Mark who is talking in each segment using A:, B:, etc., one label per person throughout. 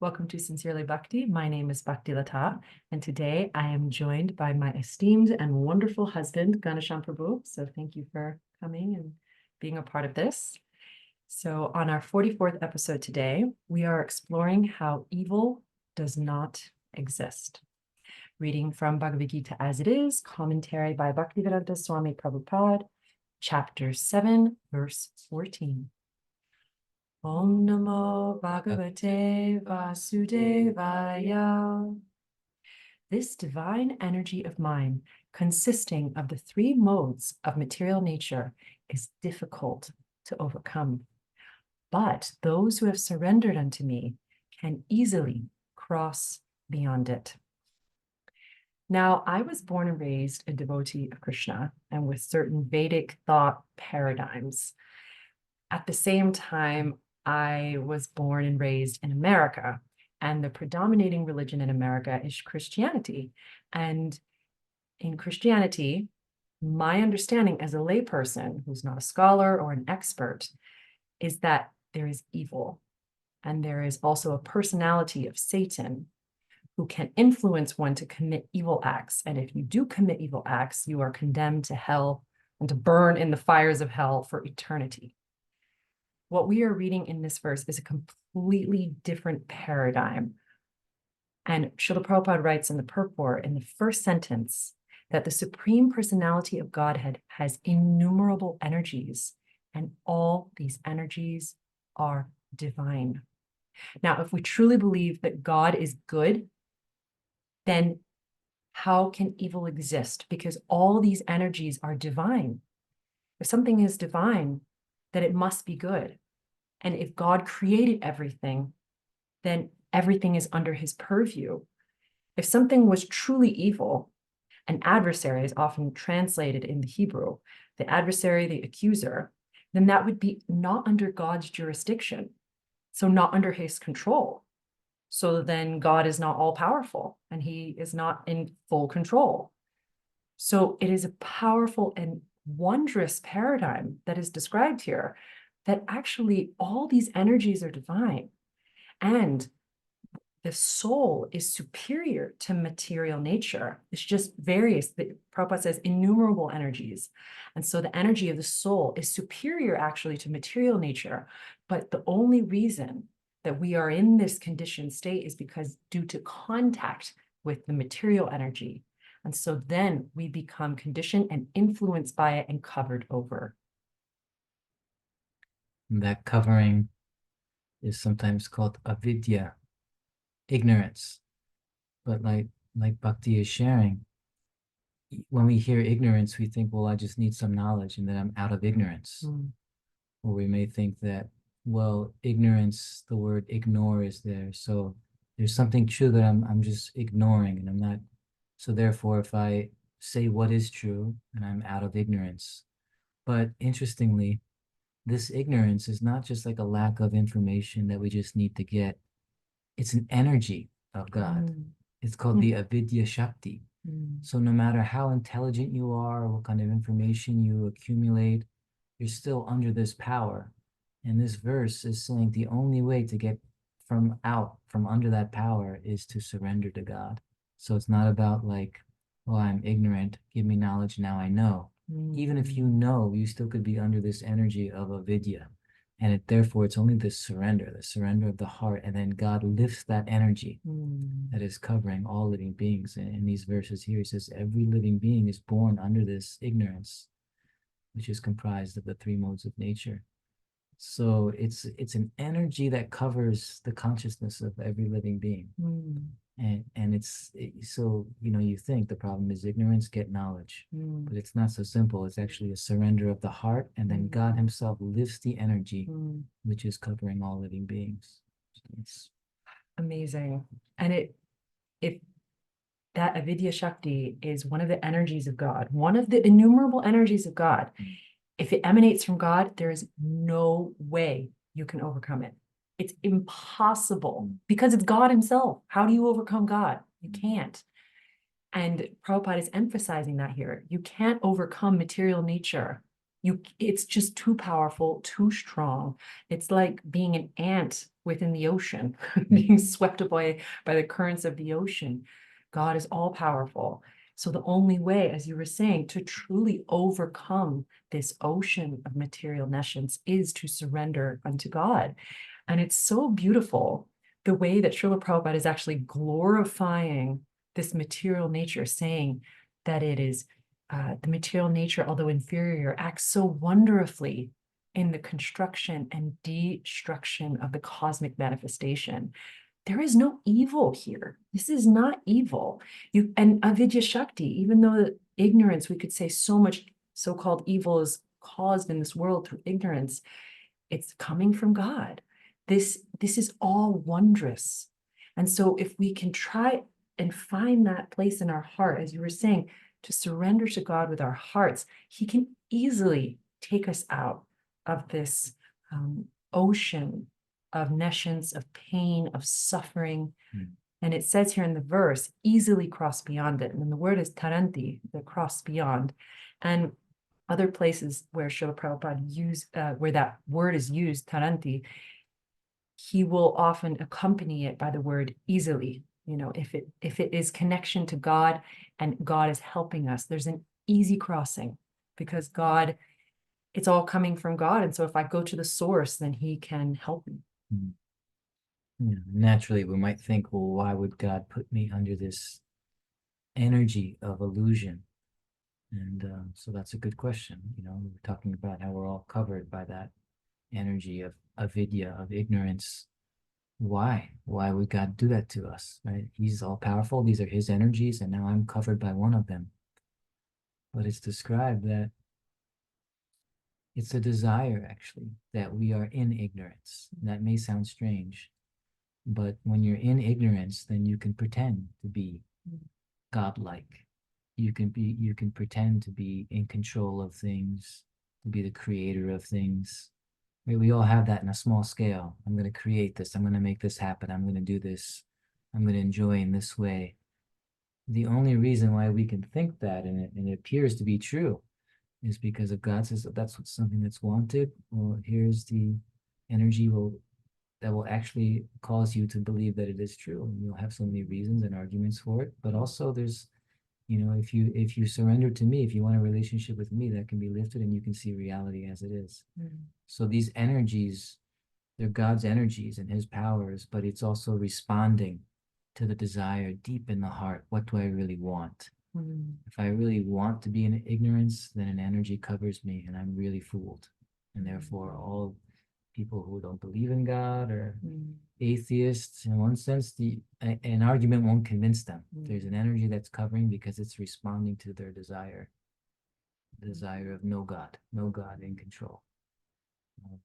A: Welcome to Sincerely Bhakti. My name is Bhakti Lata, and today I am joined by my esteemed and wonderful husband, Ganesham Prabhu. So thank you for coming and being a part of this. So on our 44th episode today, we are exploring how evil does not exist. Reading from Bhagavad Gita as it is, commentary by Bhaktivedanta Swami Prabhupada, chapter 7, verse 14. Om Namo Bhagavate Vasudevaya. This divine energy of mine, consisting of the three modes of material nature, is difficult to overcome. But those who have surrendered unto me can easily cross beyond it. Now, I was born and raised a devotee of Krishna and with certain Vedic thought paradigms. At the same time, I was born and raised in America, and the predominating religion in America is Christianity. And in Christianity, my understanding as a layperson who's not a scholar or an expert is that there is evil, and there is also a personality of Satan who can influence one to commit evil acts. And if you do commit evil acts, you are condemned to hell and to burn in the fires of hell for eternity. What we are reading in this verse is a completely different paradigm. And Srila Prabhupada writes in the purport, in the first sentence, that the Supreme Personality of Godhead has innumerable energies, and all these energies are divine. Now, if we truly believe that God is good, then how can evil exist? Because all these energies are divine. If something is divine, then it must be good. And if God created everything, then everything is under his purview. If something was truly evil, an adversary is often translated in the Hebrew, the adversary, the accuser, then that would be not under God's jurisdiction, so not under his control. So then God is not all powerful and he is not in full control. So it is a powerful and wondrous paradigm that is described here, that actually all these energies are divine, and the soul is superior to material nature. It's just various, Prabhupada says, innumerable energies. And so the energy of the soul is superior actually to material nature. But the only reason that we are in this conditioned state is because due to contact with the material energy. And so then we become conditioned and influenced by it and covered over.
B: That covering is sometimes called avidya, ignorance. But like Bhakti is sharing, when we hear ignorance, we think, well, I just need some knowledge and then I'm out of ignorance. Or we may think that, well, ignorance, the word ignore is there. So there's something true that I'm just ignoring, and I'm not. So therefore, if I say what is true, then I'm out of ignorance. But interestingly, this ignorance is not just like a lack of information that we just need to get. It's an energy of God. It's called the avidya shakti. So no matter how intelligent you are, what kind of information you accumulate, you're still under this power. And this verse is saying the only way to get from under that power is to surrender to God. So it's not about like, oh, I'm ignorant, give me knowledge, now I know. Even if you know, you still could be under this energy of avidya. And therefore, it's only the surrender of the heart. And then God lifts that energy that is covering all living beings. And in these verses here, he says, every living being is born under this ignorance, which is comprised of the three modes of nature. So it's an energy that covers the consciousness of every living being. And so, you think the problem is ignorance, get knowledge. But it's not so simple. It's actually a surrender of the heart, and then God himself lifts the energy, which is covering all living beings. So it's
A: amazing. And if that avidya shakti is one of the energies of God, one of the innumerable energies of God, if it emanates from God, there is no way you can overcome it. It's impossible because it's God himself. How do you overcome God? You can't. And Prabhupada is emphasizing that here. You can't overcome material nature It's just too powerful, too strong. It's like being an ant within the ocean, being swept away by the currents of the ocean. God is all powerful. So the only way, as you were saying, to truly overcome this ocean of material nescience is to surrender unto God. And it's so beautiful the way that Srila Prabhupada is actually glorifying this material nature, saying that it is the material nature, although inferior, acts so wonderfully in the construction and destruction of the cosmic manifestation. There is no evil here. This is not evil. And avidya shakti, even though ignorance, we could say so much so-called evil is caused in this world through ignorance, it's coming from God. This is all wondrous. And so if we can try and find that place in our heart, as you were saying, to surrender to God with our hearts, he can easily take us out of this ocean of nescience, of pain, of suffering. And it says here in the verse, easily cross beyond it. And then the word is taranti, the cross beyond. And other places where Srila Prabhupada where that word is used, taranti, he will often accompany it by the word easily. You know, if it is connection to God and God is helping us, there's an easy crossing because God, it's all coming from God. And so if I go to the source, then he can help me.
B: Yeah, naturally, we might think, well, why would God put me under this energy of illusion? And so that's a good question. You know, we're talking about how we're all covered by that energy of avidya, of ignorance. Why? Why would God do that to us, right? He's all powerful. These are his energies, and now I'm covered by one of them. But it's described that it's a desire, actually, that we are in ignorance. That may sound strange, but when you're in ignorance, then you can pretend to be godlike. You can pretend to be in control of things, to be the creator of things. We all have that in a small scale. I'm going to create this. I'm going to make this happen. I'm going to do this. I'm going to enjoy in this way. The only reason why we can think that, and it appears to be true, is because if God says that that's something that's wanted, well, here's the energy that will actually cause you to believe that it is true. And you'll have so many reasons and arguments for it. But also there's, you know, if you surrender to me, if you want a relationship with me, that can be lifted and you can see reality as it is. So these energies, they're God's energies and his powers, but it's also responding to the desire deep in the heart. What do I really want? If I really want to be in ignorance, then an energy covers me and I'm really fooled. And therefore all people who don't believe in God or atheists, in one sense, an argument won't convince them. There's an energy that's covering because it's responding to their desire, the desire of no God in control.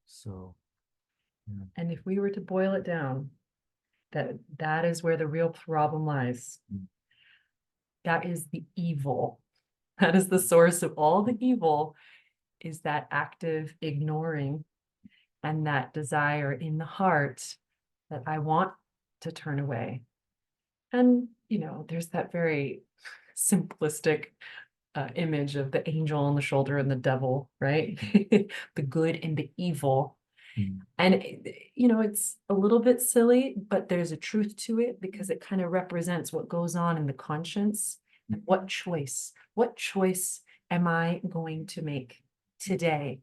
B: So, yeah.
A: And if we were to boil it down, that is where the real problem lies. That is the evil. That is the source of all the evil, is that active ignoring and that desire in the heart that I want to turn away. And, you know, there's that very simplistic image of the angel on the shoulder and the devil, right? The good and the evil. And, you know, it's a little bit silly, but there's a truth to it because it kind of represents what goes on in the conscience. And what choice am I going to make today?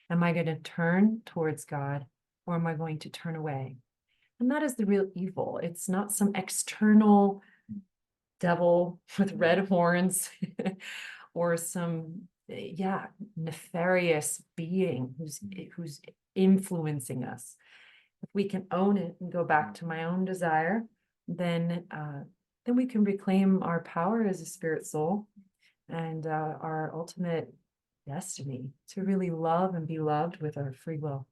A: Am I going to turn towards God or am I going to turn away? And that is the real evil. It's not some external devil with red horns or some nefarious being who's influencing us. If we can own it and go back to my own desire, then we can reclaim our power as a spirit soul and our ultimate destiny to really love and be loved with our free will.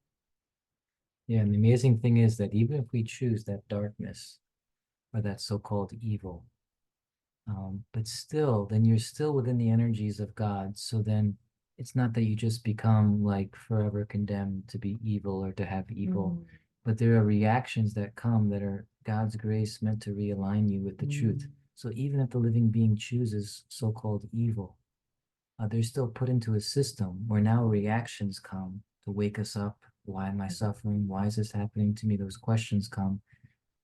B: Yeah, and the amazing thing is that even if we choose that darkness or that so-called evil, but still, then you're still within the energies of God. So then it's not that you just become like forever condemned to be evil or to have evil, but there are reactions that come that are God's grace meant to realign you with the truth. So even if the living being chooses so-called evil, they're still put into a system where now reactions come to wake us up. Why am I suffering? Why is this happening to me? Those questions come.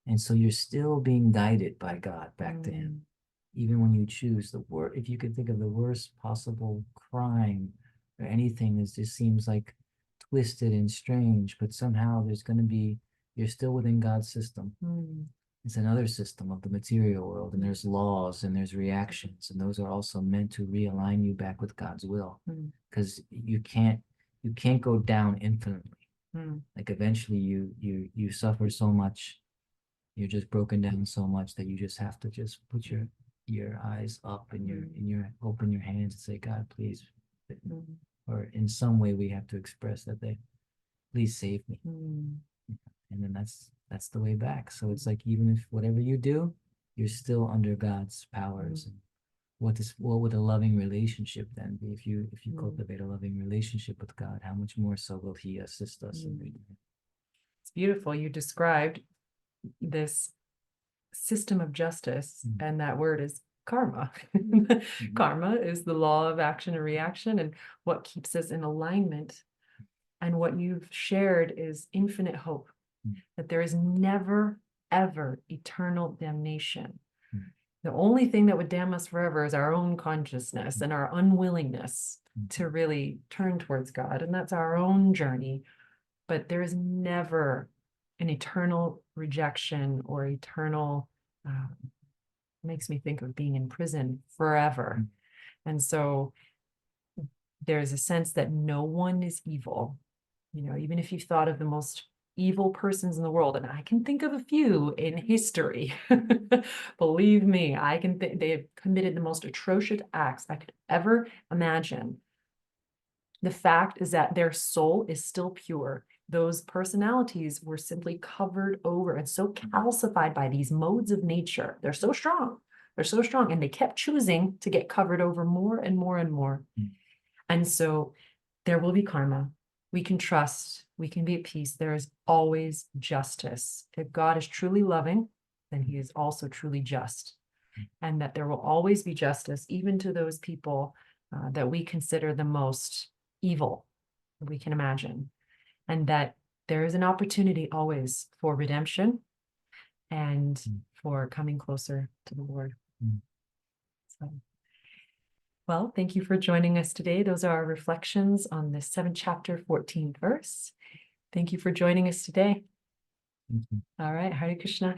B: And so you're still being guided by God back to Him. Even when you choose the word, if you could think of the worst possible crime or anything that just seems like twisted and strange, but somehow there's going to be, you're still within God's system. It's another system of the material world, and there's laws and there's reactions, and those are also meant to realign you back with God's will, because you can't go down infinitely. Like eventually you suffer so much, you're just broken down so much that you just have to just put your eyes up and your open your hands and say, God, please, or in some way we have to express that they, please save me. And then that's the way back. So it's like, even if whatever you do, you're still under God's powers. And what would a loving relationship then be? If you cultivate a loving relationship with God, how much more so will He assist us in doing it?
A: It's beautiful. You described this system of justice, and that word is karma. Karma is the law of action and reaction, and what keeps us in alignment. And what you've shared is infinite hope, that there is never, ever eternal damnation. The only thing that would damn us forever is our own consciousness and our unwillingness to really turn towards God. And that's our own journey. But there is never an eternal rejection or eternal, makes me think of being in prison forever. And so there's a sense that no one is evil. You know, even if you've thought of the most evil persons in the world, and I can think of a few in history, believe me, I can think they have committed the most atrocious acts I could ever imagine. The fact is that their soul is still pure. Those personalities were simply covered over and so calcified by these modes of nature. They're so strong. They're so strong. And they kept choosing to get covered over more and more and more. And so there will be karma. We can trust, we can be at peace. There is always justice. If God is truly loving, then He is also truly just. And that there will always be justice, even to those people that we consider the most evil that we can imagine. And that there is an opportunity always for redemption and for coming closer to the Lord. So. Well, thank you for joining us today. Those are our reflections on the 7th chapter, 14th verse. Thank you for joining us today. All right, Hare Krishna.